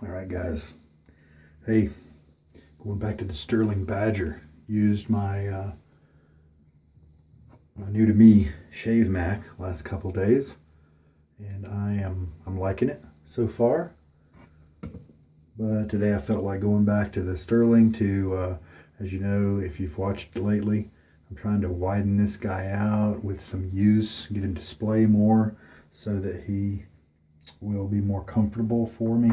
All right, guys. Hey, going back to the Stirling Badger. Used my new to me shave Mac last couple days, and I'm liking it so far. But today I felt like going back to the Stirling to, as you know, if you've watched lately, I'm trying to widen this guy out with some use, get him to splay more so that he will be more comfortable for me.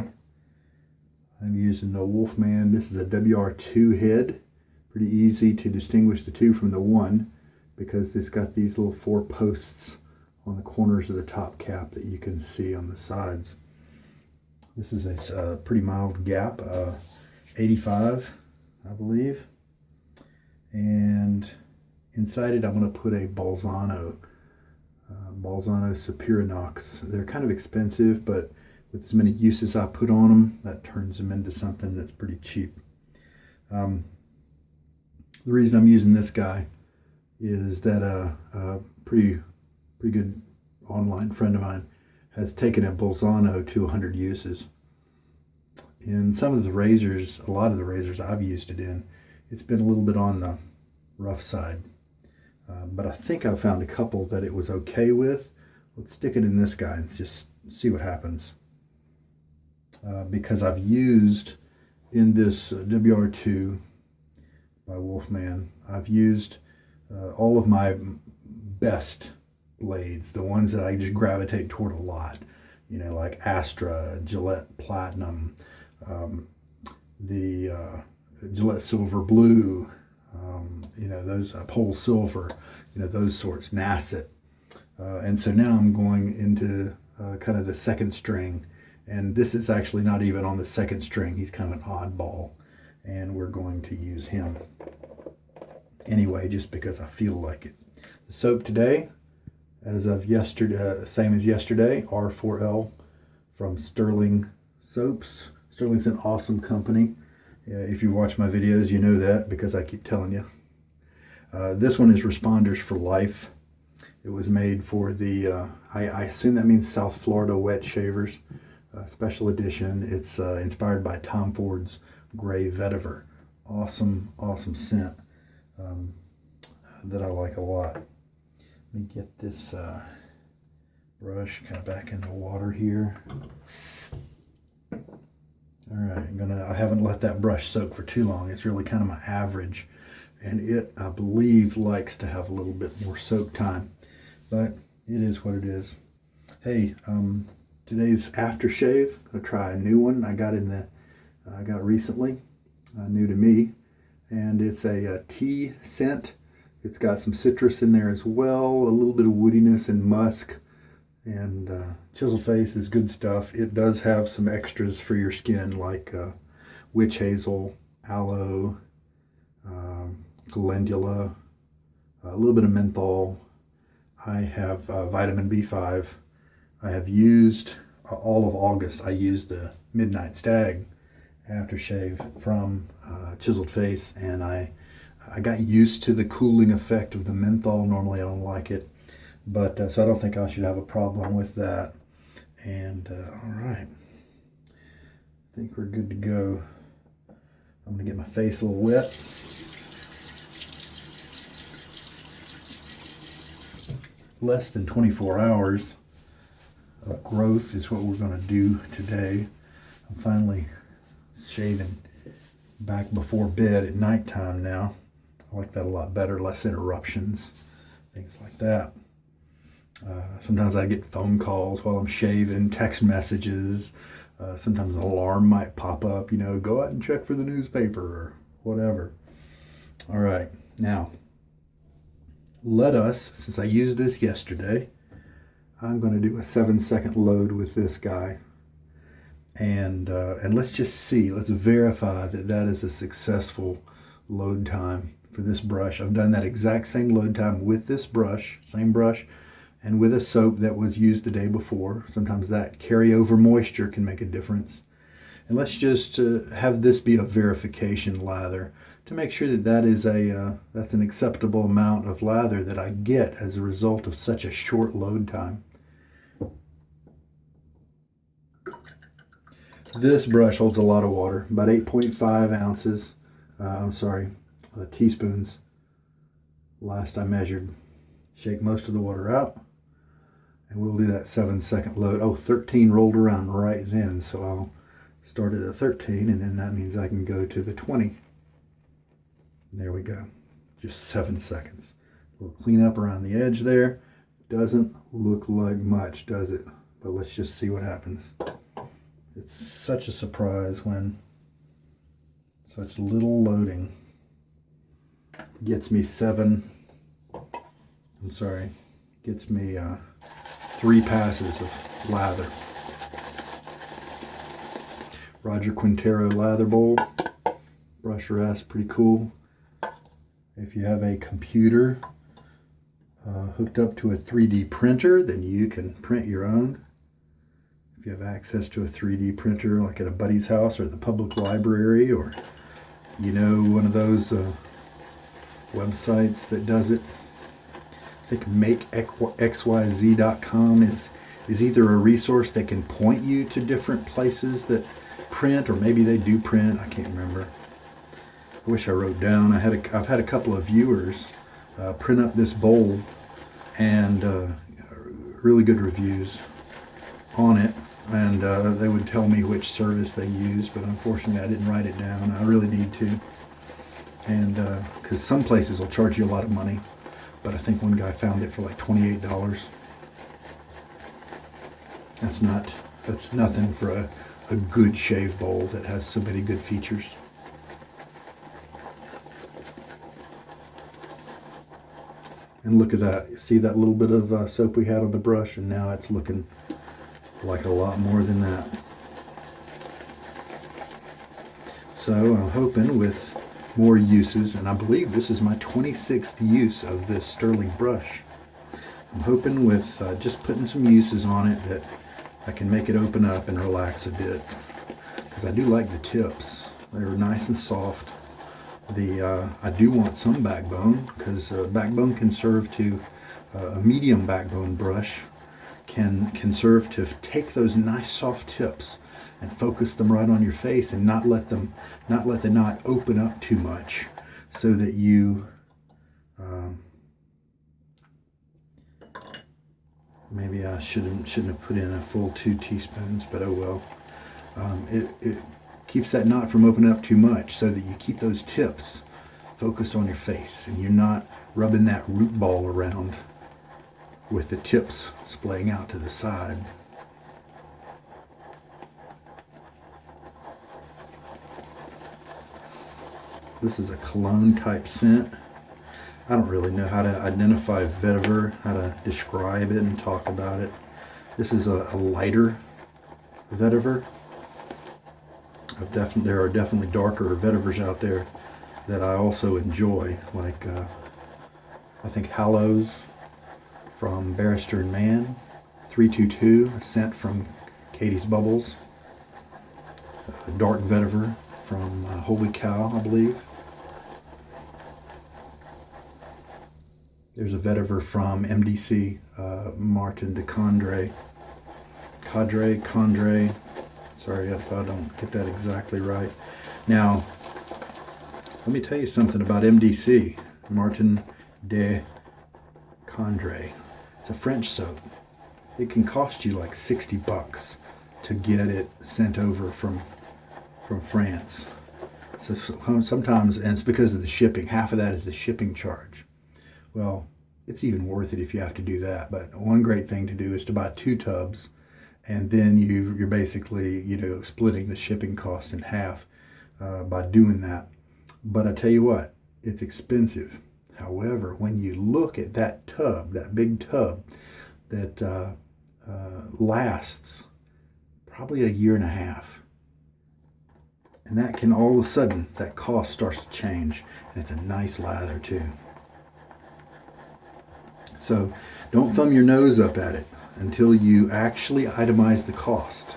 I'm using the Wolfman. This is a WR2 head. Pretty easy to distinguish the two from the one because it's got these little 4 posts on the corners of the top cap that you can see on the sides. This is a pretty mild gap, 85, I believe. And inside it, I'm going to put a Bolzano Superinox. They're kind of expensive, but with as many uses I put on them, that turns them into something that's pretty cheap. The reason I'm using this guy is that a pretty good online friend of mine has taken a Bolzano to 100 uses. In some of the razors, a lot of the razors I've used it in, it's been a little bit on the rough side. But I think I found a couple that it was okay with. Let's stick it in this guy and just see what happens. Because I've used in this WR2 by Wolfman, I've used all of my best blades, the ones that I just gravitate toward a lot, you know, like Astra, Gillette Platinum, the Gillette Silver Blue, you know, those Pole Silver, you know, those sorts, Nasset. And so now I'm going into kind of the second string, and this is actually not even on the second string. He's kind of an oddball, and we're going to use him anyway, just because I feel like it. The soap today, as of yesterday, same as yesterday, R4L from Stirling Soaps. Stirling's an awesome company. If you watch my videos, you know that because I keep telling you. This one is Responders for Life. It was made for the, I assume that means South Florida wet shavers, special edition. It's inspired by Tom Ford's Gray Vetiver. Awesome, awesome scent that I like a lot. Let me get this brush kind of back in the water here. All right, I haven't let that brush soak for too long. It's really kind of my average, and it, I believe, likes to have a little bit more soak time, but it is what it is. Hey, today's aftershave. I'll try a new one. I got recently, new to me, and it's a tea scent. It's got some citrus in there as well, a little bit of woodiness and musk. And Chiseled Face is good stuff. It does have some extras for your skin, like witch hazel, aloe, calendula, a little bit of menthol. I have vitamin B5. I have used all of August. I used the Midnight Stag aftershave from Chiseled Face, and I got used to the cooling effect of the menthol. Normally I don't like it. But so I don't think I should have a problem with that. And all right, I think we're good to go. I'm gonna get my face a little wet. Less than 24 hours of growth is what we're gonna do today. I'm finally shaving back before bed at nighttime now. I like that a lot better, less interruptions, things like that. Sometimes I get phone calls while I'm shaving, text messages. Sometimes an alarm might pop up, you know, go out and check for the newspaper or whatever. All right, now, since I used this yesterday, I'm going to do a 7-second load with this guy. And let's just see, let's verify that that is a successful load time for this brush. I've done that exact same load time with this brush, same brush, and with a soap that was used the day before. Sometimes that carryover moisture can make a difference. And let's just have this be a verification lather to make sure that that's an acceptable amount of lather that I get as a result of such a short load time. This brush holds a lot of water, about 8.5 ounces. Teaspoons. Last I measured. Shake most of the water out. And we'll do that 7-second load. Oh, 13 rolled around right then, so I'll start at the 13, and then that means I can go to the 20. There we go. Just 7 seconds. We'll clean up around the edge there. Doesn't look like much, does it? But let's just see what happens. It's such a surprise when such little loading gets me 3 passes of lather. Roger Quintero lather bowl. Brusher S, pretty cool. If you have a computer hooked up to a 3D printer, then you can print your own. If you have access to a 3D printer, like at a buddy's house or the public library, or one of those websites that does it. I think makexyz.com is either a resource that can point you to different places that print, or maybe they do print. I can't remember. I wish I wrote down. I've had a couple of viewers print up this bowl, and really good reviews on it. And they would tell me which service they use, but unfortunately I didn't write it down. I really need to. And because some places will charge you a lot of money, but I think one guy found it for like $28. That's nothing for a good shave bowl that has so many good features. And look at that. See that little bit of soap we had on the brush, and now it's looking like a lot more than that. So I'm hoping with more uses, and I believe this is my 26th use of this Stirling brush. I'm hoping with just putting some uses on it that I can make it open up and relax a bit, because I do like the tips. They're nice and soft. I do want some backbone, because backbone can serve to a medium backbone brush can serve to take those nice soft tips and focus them right on your face, and not let the knot open up too much, so that you maybe I shouldn't have put in a full 2 teaspoons, but oh well. It keeps that knot from opening up too much, so that you keep those tips focused on your face, and you're not rubbing that root ball around with the tips splaying out to the side. This is a cologne type scent. I don't really know how to identify vetiver, how to describe it and talk about it. This is a lighter vetiver. There are definitely darker vetivers out there that I also enjoy, like I think Hallows from Barrister and Mann, 322, a scent from Katie's Bubbles, a dark vetiver from Holy Cow, I believe. There's a vetiver from MDC, Martin de Condre. Condre. Sorry if I don't get that exactly right. Now, let me tell you something about MDC, Martin de Condre. It's a French soap. It can cost you like $60 to get it sent over from France. So sometimes, and it's because of the shipping. Half of that is the shipping charge. Well, it's even worth it if you have to do that. But one great thing to do is to buy 2 tubs, and then you're basically, splitting the shipping costs in half by doing that. But I tell you what, it's expensive. However, when you look at that tub, that big tub that lasts probably a year and a half, and that can all of a sudden, that cost starts to change, and it's a nice lather too. So don't thumb your nose up at it until you actually itemize the cost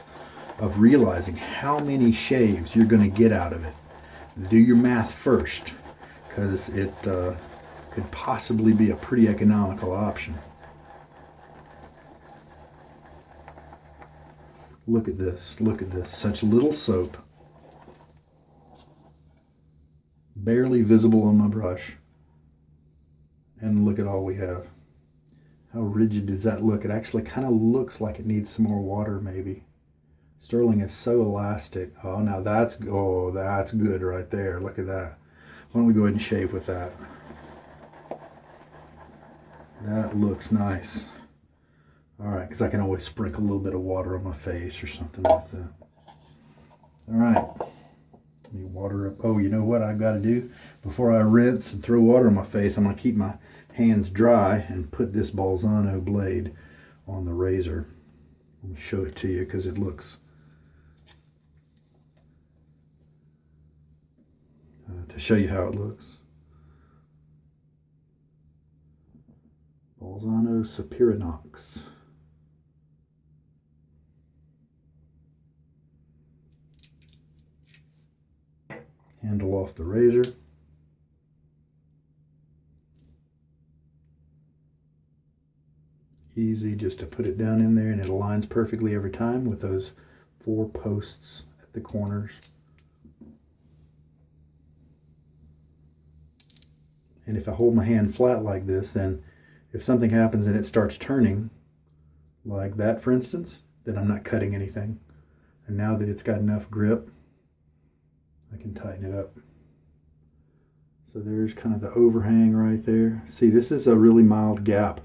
of realizing how many shaves you're going to get out of it. Do your math first, because it could possibly be a pretty economical option. Look at this. Look at this. Such little soap. Barely visible on my brush. And look at all we have. How rigid does that look? It actually kind of looks like it needs some more water maybe. Sterling is so elastic. Oh, now that's good right there. Look at that. Why don't we go ahead and shave with that? That looks nice. All right, because I can always sprinkle a little bit of water on my face or something like that. All right, let me water up. Oh, you know what I've got to do? Before I rinse and throw water on my face, I'm going to keep my hands dry and put this Bolzano blade on the razor. Let me show it to you because it looks... to show you how it looks. Bolzano Superinox. Handle off the razor. Easy just to put it down in there, and it aligns perfectly every time with those 4 posts at the corners. And if I hold my hand flat like this, then if something happens and it starts turning, like that for instance, then I'm not cutting anything. And now that it's got enough grip, I can tighten it up. So there's kind of the overhang right there. See, this is a really mild gap.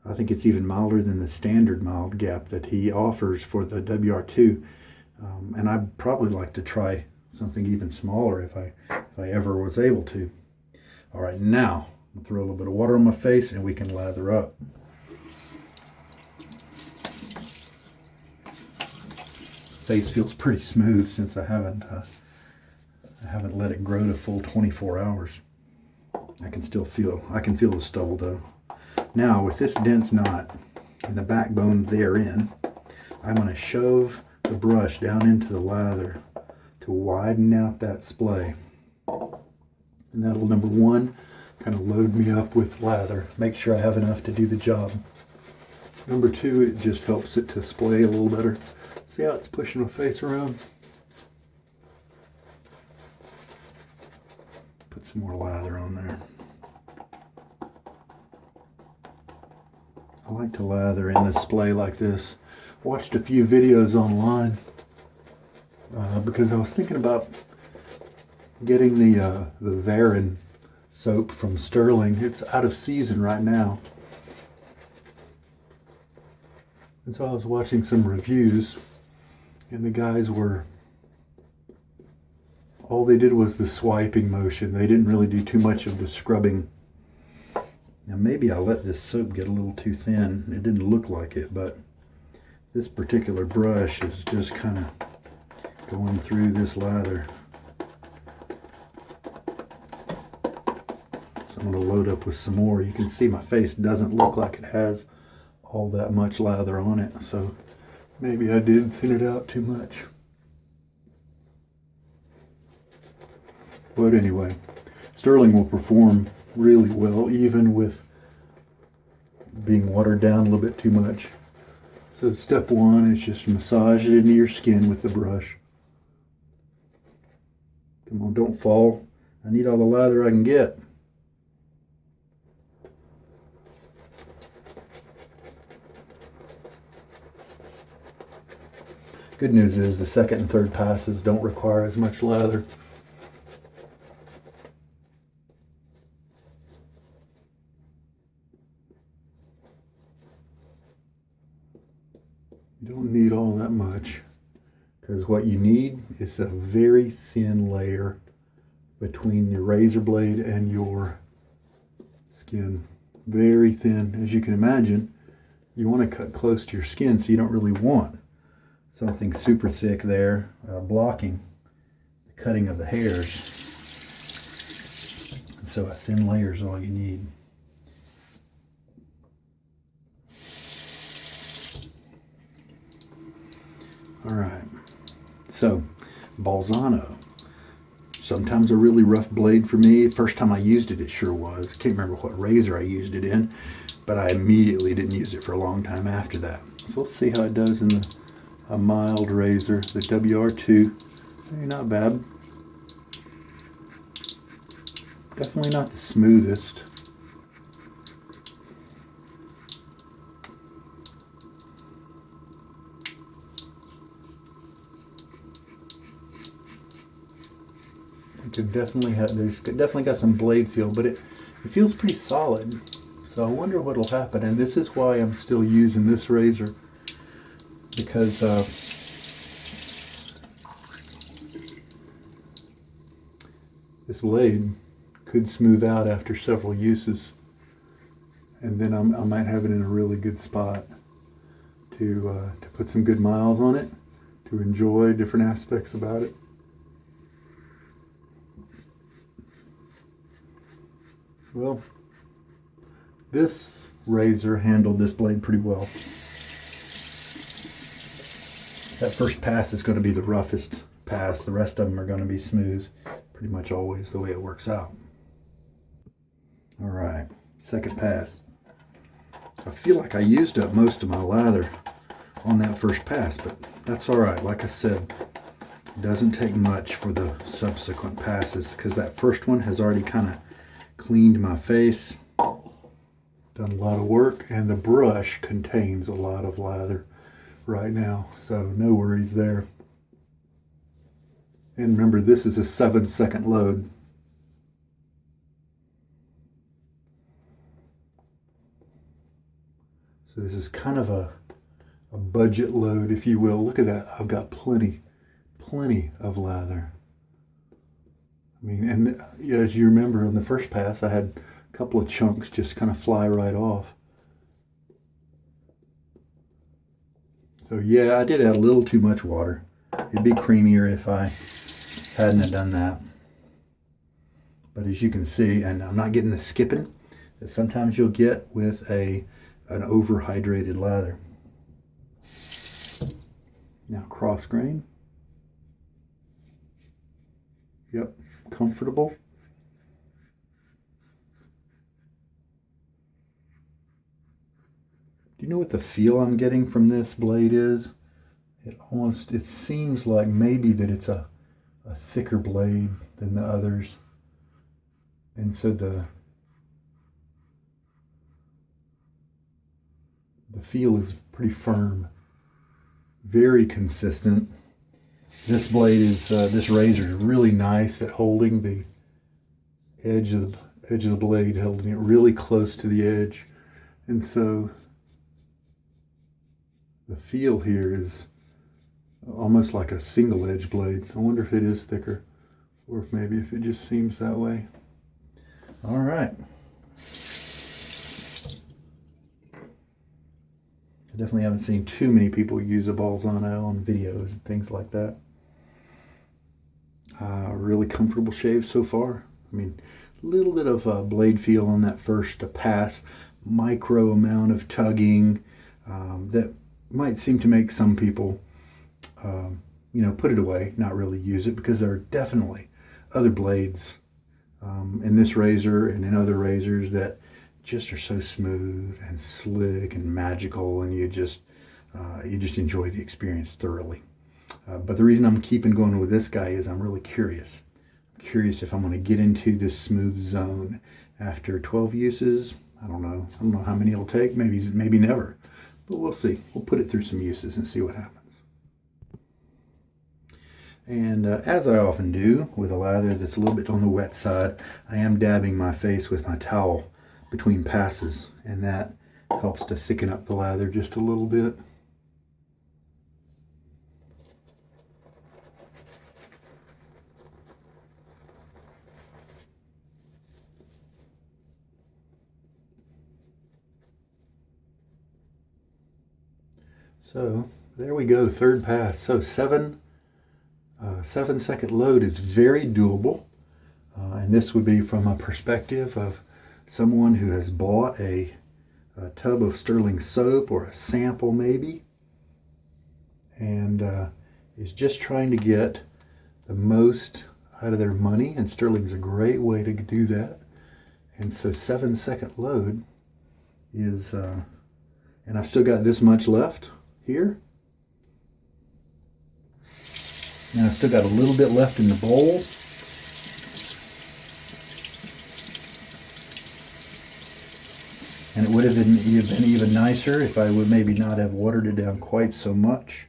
I think it's even milder than the standard mild gap that he offers for the WR2. And I'd probably like to try something even smaller if I ever was able to. All right, now I'll throw a little bit of water on my face and we can lather up. Face feels pretty smooth since I haven't let it grow to full 24 hours. I can feel the stubble though. Now with this dense knot and the backbone therein, I'm going to shove the brush down into the lather to widen out that splay. And that'll, number one, kind of load me up with lather. Make sure I have enough to do the job. Number two, it just helps it to splay a little better. See how it's pushing my face around? Put some more lather on there. I like to lather in the splay like this. Watched a few videos online because I was thinking about getting the Varin soap from Stirling. It's out of season right now. And so I was watching some reviews, and the guys were, all they did was the swiping motion. They didn't really do too much of the scrubbing. Now maybe I let this soap get a little too thin. It didn't look like it, but this particular brush is just kind of going through this lather. So I'm going to load up with some more. You can see my face doesn't look like it has all that much lather on it, so maybe I did thin it out too much. But anyway, Stirling will perform really well even with being watered down a little bit too much. So step one is just massage it into your skin with the brush. Come on, don't fall. I need all the lather I can get. Good news is the second and third passes don't require as much lather. You don't need all that much, because what you need is a very thin layer between your razor blade and your skin. Very thin. As you can imagine, you want to cut close to your skin, so you don't really want something super thick there blocking the cutting of the hairs. And so a thin layer is all you need. All right, so Bolzano. Sometimes a really rough blade for me. First time I used it, it sure was. Can't remember what razor I used it in, but I immediately didn't use it for a long time after that. So let's see how it does in the a mild razor, the WR2. Hey, not bad. Definitely not the smoothest. It could definitely have, there's definitely got some blade feel, but it feels pretty solid. So I wonder what'll happen. And this is why I'm still using this razor, because this blade could smooth out after several uses, and then I might have it in a really good spot to put some good miles on it, to enjoy different aspects about it. Well, this razor handled this blade pretty well. That first pass is going to be the roughest pass. The rest of them are going to be smooth. Pretty much always the way it works out. All right, second pass. I feel like I used up most of my lather on that first pass, but that's all right. Like I said, it doesn't take much for the subsequent passes, because that first one has already kind of cleaned my face, done a lot of work, and the brush contains a lot of lather right now, so no worries there. And remember, this is a 7-second load. So this is kind of a budget load, if you will. Look at that. I've got plenty of lather. I mean, and as you remember on the first pass, I had a couple of chunks just kind of fly right off. So yeah, I did add a little too much water. It'd be creamier if I hadn't have done that. But as you can see, and I'm not getting the skipping that sometimes you'll get with an overhydrated lather. Now cross grain. Yep, comfortable. Do you know what the feel I'm getting from this blade is? It seems like maybe that it's a thicker blade than the others. And so the feel is pretty firm, very consistent. This blade is, this razor is really nice at holding the edge of the blade, holding it really close to the edge. And so the feel here is almost like a single edge blade. I wonder if it is thicker, or if maybe if it just seems that way. All right. I definitely haven't seen too many people use a Bolzano on videos and things like that. Really comfortable shave so far. I mean, a little bit of blade feel on that first pass, micro amount of tugging that might seem to make some people, put it away, not really use it, because there are definitely other blades in this razor and in other razors that just are so smooth and slick and magical, and you just enjoy the experience thoroughly. But the reason I'm keeping going with this guy is I'm really curious. I'm curious if I'm going to get into this smooth zone after 12 uses. I don't know how many it'll take. Maybe never. But we'll see. We'll put it through some uses and see what happens. And as I often do with a lather that's a little bit on the wet side, I am dabbing my face with my towel between passes, and that helps to thicken up the lather just a little bit. So there we go, third pass. So 7-second load is very doable. And this would be from a perspective of someone who has bought a tub of Stirling soap, or a sample maybe, and is just trying to get the most out of their money. And Stirling's a great way to do that. And so 7-second load is, and I've still got this much left here. Now I've still got a little bit left in the bowl. And it would have been even nicer if I would maybe not have watered it down quite so much.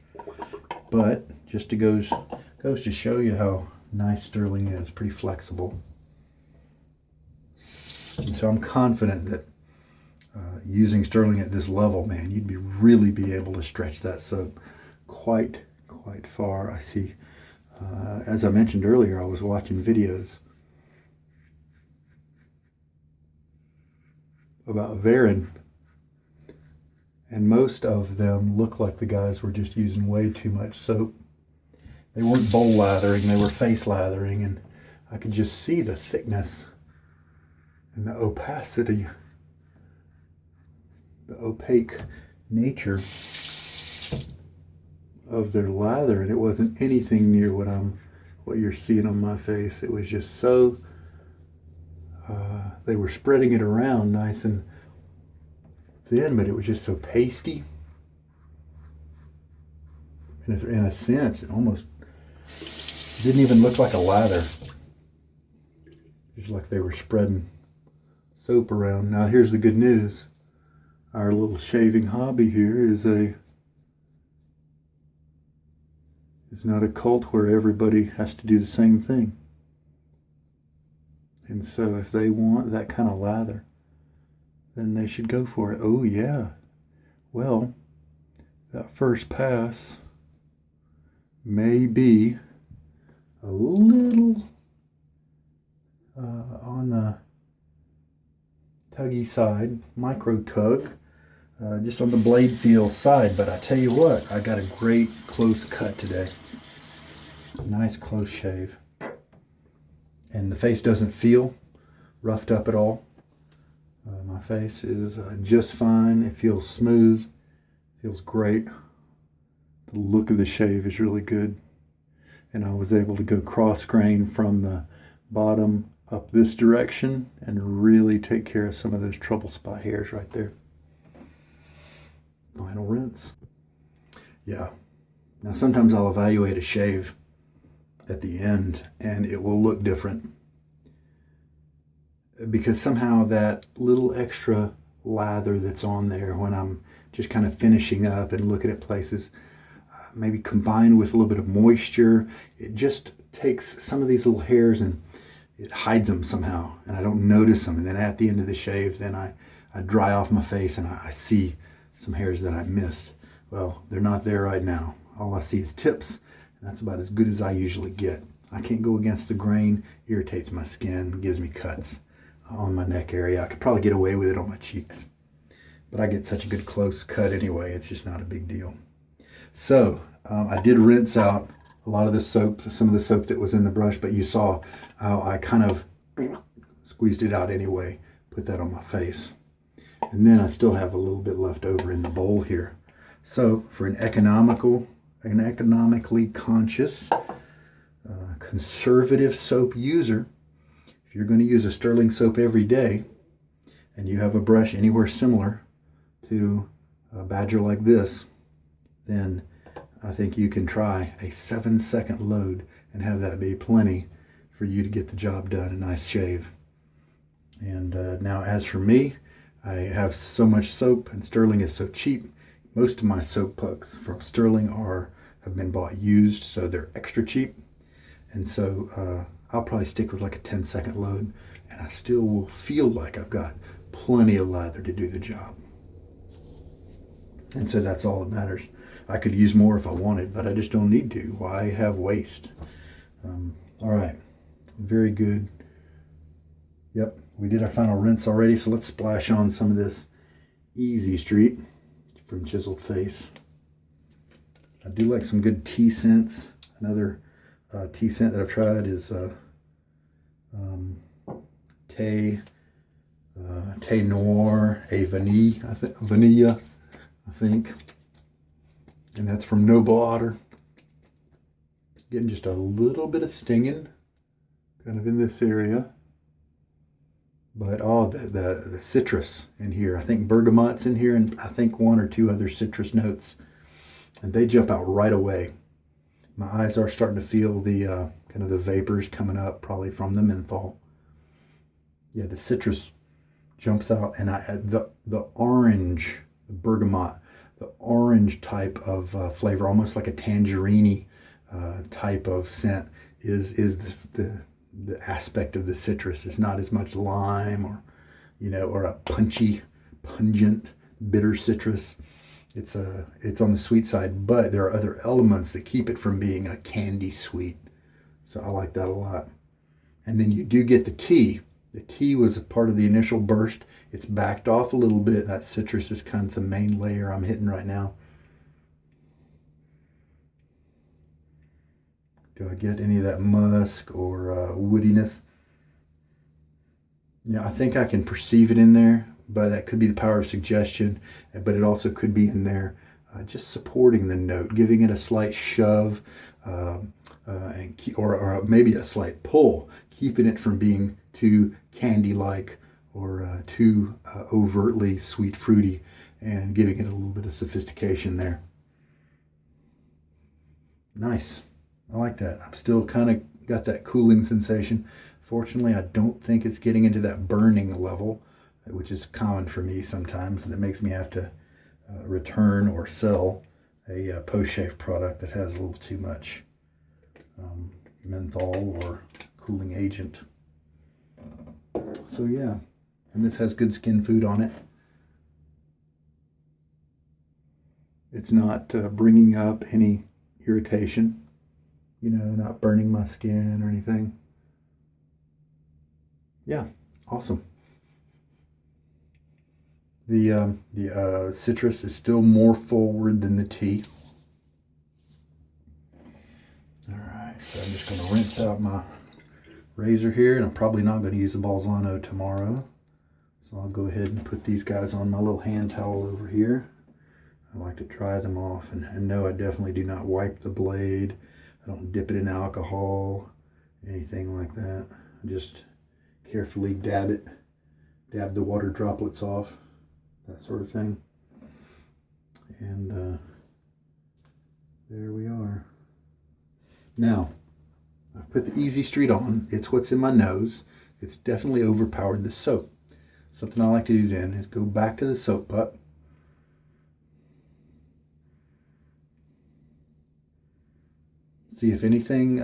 But just goes to show you how nice Stirling is, pretty flexible. And so I'm confident that using Stirling at this level, man, you'd really be able to stretch that soap quite far. I see, as I mentioned earlier, I was watching videos about Varin, and most of them look like the guys were just using way too much soap. They weren't bowl lathering, they were face lathering, and I could just see the thickness and the opacity, the opaque nature of their lather, and it wasn't anything near what you're seeing on my face. It was just so they were spreading it around nice and thin, but it was just so pasty. And in a sense, it almost didn't even look like a lather. Just like they were spreading soap around. Now here's the good news. Our little shaving hobby here is not a cult where everybody has to do the same thing. And so if they want that kind of lather, then they should go for it. Oh yeah. Well, that first pass may be a little on the tuggy side, micro tug, just on the blade feel side. But I tell you what, I got a great close cut today. Nice close shave. And the face doesn't feel roughed up at all. My face is just fine. It feels smooth. Feels great. The look of the shave is really good. And I was able to go cross grain from the bottom up this direction and really take care of some of those trouble spot hairs right there. Final rinse. Yeah. Now sometimes I'll evaluate a shave at the end and it will look different because somehow that little extra lather that's on there when I'm just kind of finishing up and looking at places, maybe combined with a little bit of moisture, it just takes some of these little hairs and it hides them somehow, and I don't notice them. And then at the end of the shave, then I dry off my face and I see some hairs that I missed. Well, they're not there right now. All I see is tips, and that's about as good as I usually get. I can't go against the grain, irritates my skin, gives me cuts on my neck area. I could probably get away with it on my cheeks, but I get such a good close cut anyway, it's just not a big deal. So I did rinse out a lot of the soap, some of the soap that was in the brush, but you saw how I kind of squeezed it out anyway, put that on my face. And then I still have a little bit left over in the bowl here. So for an economically conscious, conservative soap user, if you're going to use a Stirling soap every day and you have a brush anywhere similar to a badger like this, then I think you can try a 7-second load and have that be plenty for you to get the job done, a nice shave. And now as for me, I have so much soap and Stirling is so cheap. Most of my soap pucks from Stirling have been bought used, so they're extra cheap. And so I'll probably stick with like a 10-second load and I still will feel like I've got plenty of lather to do the job. And so that's all that matters. I could use more if I wanted, but I just don't need to. Why have waste? All right, very good. Yep, we did our final rinse already, so let's splash on some of this Easy Street from Chiseled Face. I do like some good tea scents. Another tea scent that I've tried is Thé Noir, Vanilla, I think. And that's from Noble Otter. Getting just a little bit of stinging, kind of in this area. But oh, the citrus in here. I think bergamot's in here, and I think 1 or 2 other citrus notes. And they jump out right away. My eyes are starting to feel the kind of the vapors coming up, probably from the menthol. Yeah, the citrus jumps out, and the orange, the bergamot, the orange type of flavor, almost like a tangerine type of scent, is the aspect of the citrus. It's not as much lime or or a pungent, bitter citrus. It's on the sweet side, but there are other elements that keep it from being a candy sweet. So I like that a lot. And then you do get the tea. The tea was a part of the initial burst. It's backed off a little bit. That citrus is kind of the main layer I'm hitting right now. Do I get any of that musk or woodiness? Yeah, I think I can perceive it in there, but that could be the power of suggestion. But it also could be in there just supporting the note, giving it a slight shove, or maybe a slight pull, keeping it from being too candy-like or too overtly sweet fruity, and giving it a little bit of sophistication there. Nice. I like that. I'm still kind of got that cooling sensation. Fortunately, I don't think it's getting into that burning level, which is common for me sometimes, and it makes me have to return or sell a post-shave product that has a little too much menthol or cooling agent. So yeah, and this has good skin food on it. It's not bringing up any irritation, not burning my skin or anything. Yeah, awesome. The citrus is still more forward than the tea. All right, so I'm just going to rinse out my razor here, and I'm probably not going to use the Bolzano tomorrow. So I'll go ahead and put these guys on my little hand towel over here. I like to dry them off, and no, I definitely do not wipe the blade. I don't dip it in alcohol, anything like that. I just carefully dab the water droplets off, that sort of thing. And there we are. Now, I've put the Easy Street on. It's what's in my nose. It's definitely overpowered the soap. Something I like to do then is go back to the soap pup. See if anything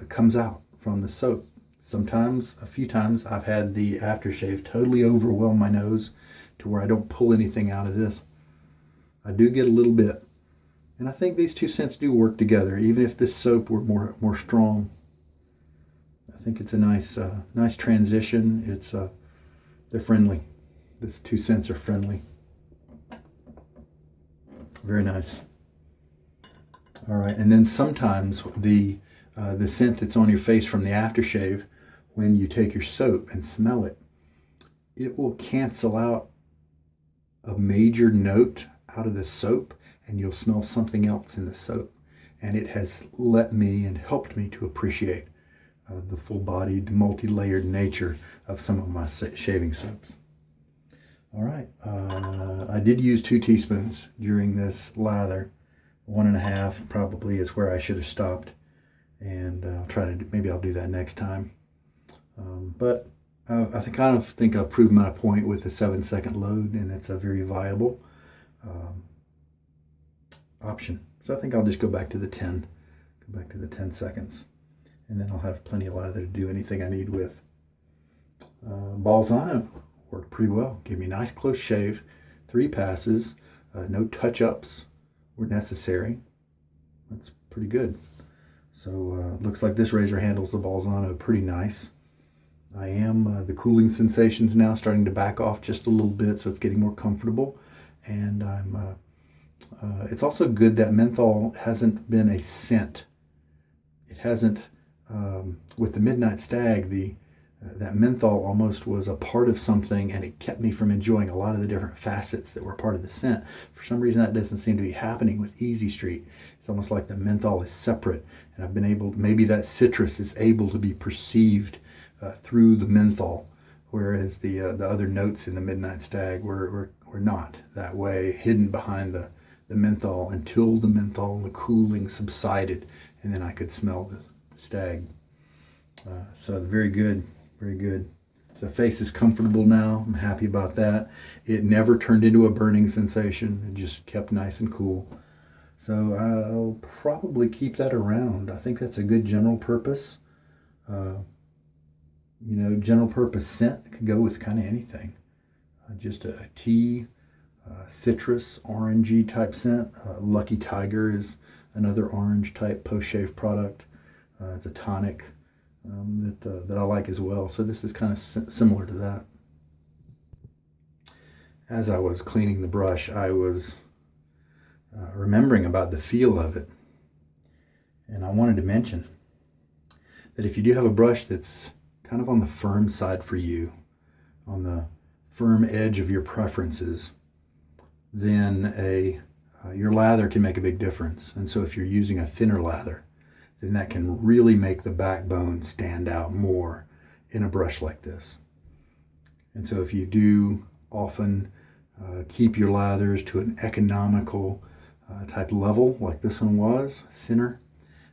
comes out from the soap. Sometimes, a few times, I've had the aftershave totally overwhelm my nose to where I don't pull anything out of this. I do get a little bit. And I think these two scents do work together, even if this soap were more strong. I think it's a nice transition. It's they're friendly. These two scents are friendly. Very nice. All right, and then sometimes the scent that's on your face from the aftershave, when you take your soap and smell it, it will cancel out a major note out of the soap, and you'll smell something else in the soap. And it has let me and helped me to appreciate the full-bodied, multi-layered nature of some of my shaving soaps. All right, I did use 2 teaspoons during this lather. 1.5 probably is where I should have stopped, and maybe I'll do that next time. But I kind of think I've proven my point with the 7-second load, and it's a very viable option. So I think I'll just go back to the 10 seconds, and then I'll have plenty of lather to do anything I need with. Bolzano worked pretty well. Gave me a nice close shave, 3 passes, no touch-ups were necessary. That's pretty good. So looks like this razor handles the Bolzano pretty nice. I am, the cooling sensations now starting to back off just a little bit, so it's getting more comfortable. And it's also good that menthol hasn't been a scent. It hasn't, with the Midnight Stag, that menthol almost was a part of something, and it kept me from enjoying a lot of the different facets that were part of the scent. For some reason, that doesn't seem to be happening with Easy Street. It's almost like the menthol is separate, and I've been able, maybe that citrus is able to be perceived through the menthol, whereas the other notes in the Midnight Stag were not that way, hidden behind the menthol until the menthol and the cooling subsided, and then I could smell the stag. So very good, very good. The face is comfortable now. I'm happy about that. It never turned into a burning sensation. It just kept nice and cool. So I'll probably keep that around. I think that's a good general purpose. You know, general purpose scent could go with kind of anything. Just a tea, citrus, orangey type scent. Lucky Tiger is another orange type post-shave product. It's a tonic that I like as well. So this is kind of similar to that. As I was cleaning the brush, I was remembering about the feel of it. And I wanted to mention that if you do have a brush that's kind of on the firm side for you, on the firm edge of your preferences, then your lather can make a big difference. And so if you're using a thinner lather, then that can really make the backbone stand out more in a brush like this. And so if you do often keep your lathers to an economical type level, like this one was, thinner,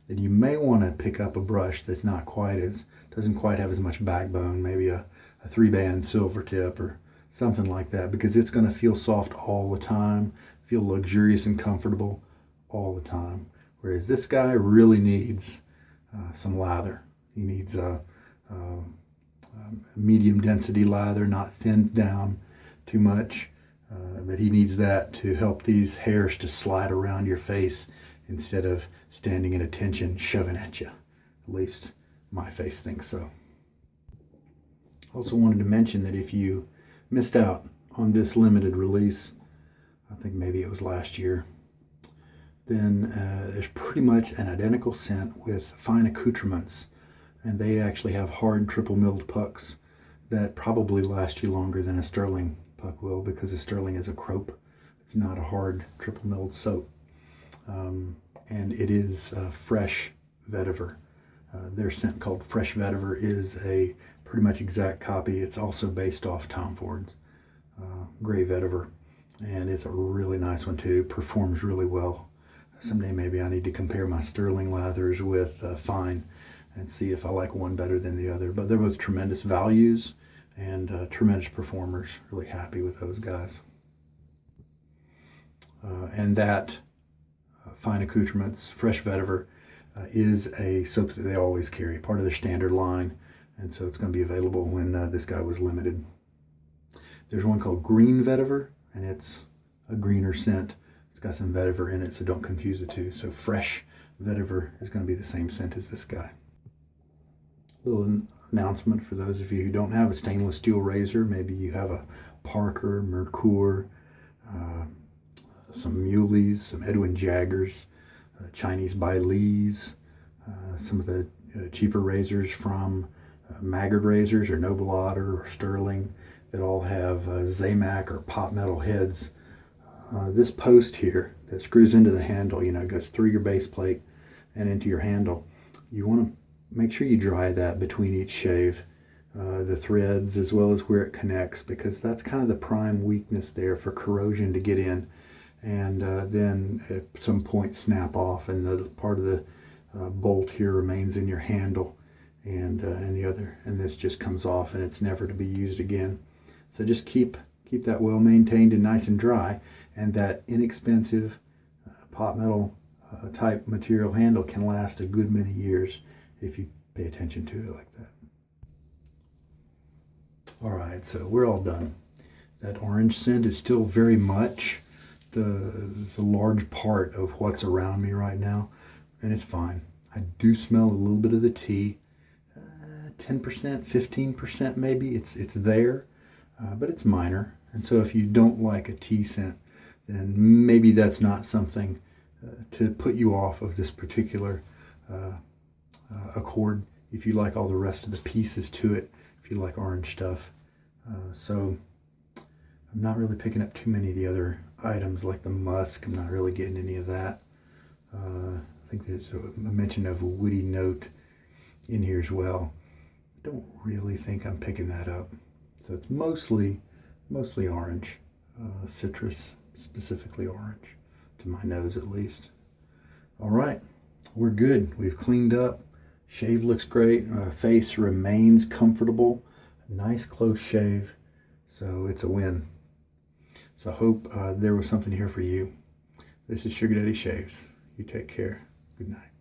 then you may want to pick up a brush that's not quite as, doesn't quite have as much backbone, maybe a 3-band silver tip or something like that, because it's going to feel soft all the time, feel luxurious and comfortable all the time. Whereas this guy really needs some lather. He needs a medium density lather, not thinned down too much, but he needs that to help these hairs to slide around your face instead of standing at attention, shoving at you. At least my face thinks so. Also wanted to mention that if you missed out on this limited release, I think maybe it was last year, then there's pretty much an identical scent with fine accoutrements, and they actually have hard triple milled pucks that probably last you longer than a Stirling puck will, because a Stirling is a crope. It's not a hard triple milled soap. And it is fresh vetiver. Their scent called Fresh Vetiver is a pretty much exact copy. It's also based off Tom Ford's Gray Vetiver, and it's a really nice one too. Performs really well. Someday maybe I need to compare my Stirling lathers with Fine and see if I like one better than the other. But they're both tremendous values and tremendous performers. Really happy with those guys. And that Fine Accoutrements Fresh Vetiver is a soap that they always carry, part of their standard line, and so it's going to be available when this guy was limited. There's one called Green Vetiver, and it's a greener scent. It's got some vetiver in it, so don't confuse the two. So Fresh Vetiver is going to be the same scent as this guy. Little announcement for those of you who don't have a stainless steel razor. Maybe you have a Parker, Merkur, some Muleys, some Edwin Jaggers, Chinese Baileys, some of the cheaper razors from Maggard Razors or Noble Otter or Stirling that all have Zamac or pot metal heads. This post here that screws into the handle, you know, goes through your base plate and into your handle. You want to make sure you dry that between each shave, the threads as well as where it connects, because that's kind of the prime weakness there for corrosion to get in, and then at some point snap off, and the part of the bolt here remains in your handle, and this just comes off and it's never to be used again. So just keep that well maintained and nice and dry, and that inexpensive pot metal type material handle can last a good many years if you pay attention to it like that. All right, so we're all done. That orange scent is still very much the large part of what's around me right now, and it's fine. I do smell a little bit of the tea, 10%, 15% maybe. It's there, but it's minor. And so if you don't like a tea scent, then maybe that's not something to put you off of this particular accord. If you like all the rest of the pieces to it, if you like orange stuff. So I'm not really picking up too many of the other items like the musk. I'm not really getting any of that. I think there's a mention of a woody note in here as well. I don't really think I'm picking that up. So it's mostly orange, citrus, specifically orange, to my nose at least. All right, we're good. We've cleaned up. Shave looks great. Face remains comfortable. Nice close shave. So it's a win. So I hope there was something here for you. This is Sugar Daddy Shaves. You take care. Good night.